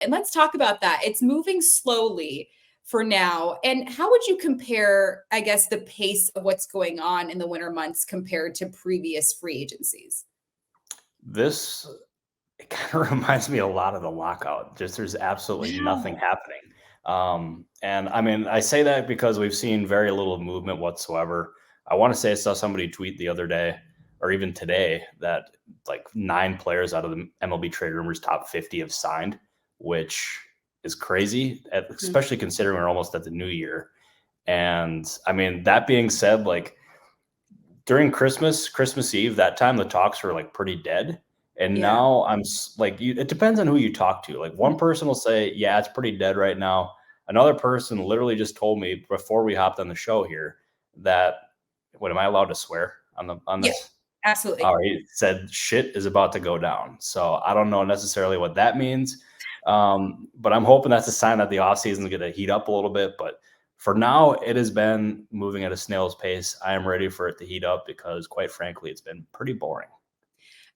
And let's talk about that. It's moving slowly for now. And how would you compare, I guess, the pace of what's going on in the winter months compared to previous free agencies? This it kind of reminds me a lot of the lockout. Just there's absolutely nothing Wow. happening. And I mean, I say that because we've seen very little movement whatsoever. I want to say I saw somebody tweet the other day or even today that like 9 players out of the MLB trade rumors top 50 have signed, which is crazy, Mhm. especially considering we're almost at the new year. And I mean, that being said, like during Christmas Eve, that time the talks were like pretty dead. And Yeah. now like, it depends on who you talk to. Like one person will say, yeah, it's pretty dead right now. Another person literally just told me before we hopped on the show here that, what am I allowed to swear on Yeah, this? absolutely. All right, he said shit is about to go down. So I don't know necessarily what that means. But I'm hoping that's a sign that the offseason is going to heat up a little bit. But for now, it has been moving at a snail's pace. I am ready for it to heat up because, quite frankly, it's been pretty boring.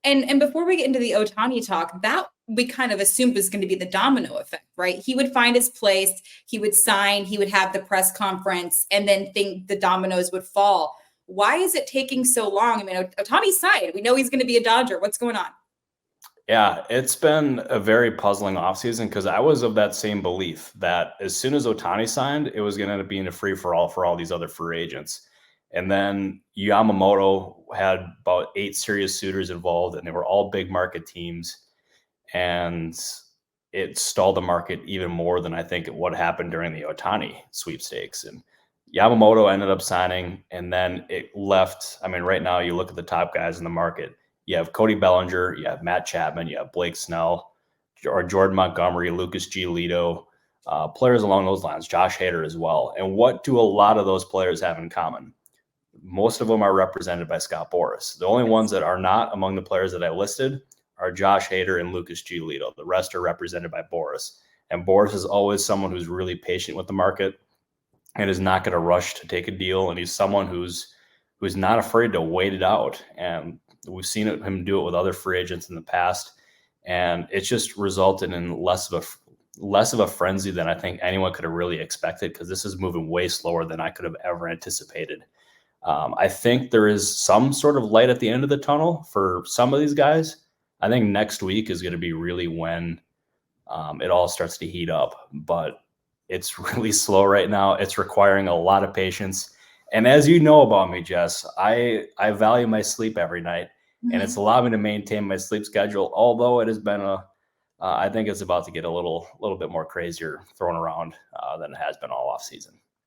And before we get into the Ohtani talk, that we kind of assumed was going to be the domino effect, right? He would find his place, he would sign, he would have the press conference, and then think the dominoes would fall. Why is it taking so long? I mean, Ohtani's signed. We know he's going to be a Dodger. What's going on? Yeah, it's been a very puzzling offseason because I was of that same belief that as soon as Ohtani signed, it was going to end up being a free for all these other free agents. And then Yamamoto had about 8 serious suitors involved, and they were all big market teams. And it stalled the market even more than I think what happened during the Ohtani sweepstakes. And Yamamoto ended up signing, and then it left. I mean, right now, you look at the top guys in the market. You have Cody Bellinger, you have Matt Chapman, you have Blake Snell, or Jordan Montgomery, Lucas Giolito, players along those lines, Josh Hader as well. And what do a lot of those players have in common? Most of them are represented by Scott Boras. The only ones that are not among the players that I listed are Josh Hader and Lucas Giolito. The rest are represented by Boras. And Boras is always someone who's really patient with the market and is not going to rush to take a deal. And he's someone who's not afraid to wait it out. And we've seen him do it with other free agents in the past, and it's just resulted in less of a frenzy than I think anyone could have really expected because this is moving way slower than I could have ever anticipated. I think there is some sort of light at the end of the tunnel for some of these guys. I think next week is going to be really when it all starts to heat up, but it's really slow right now. It's requiring a lot of patience. And as you know about me, Jess, I value my sleep every night, and it's Mhm. allowed me to maintain my sleep schedule. Although it has been I think it's about to get a little bit more crazier thrown around than it has been all off season.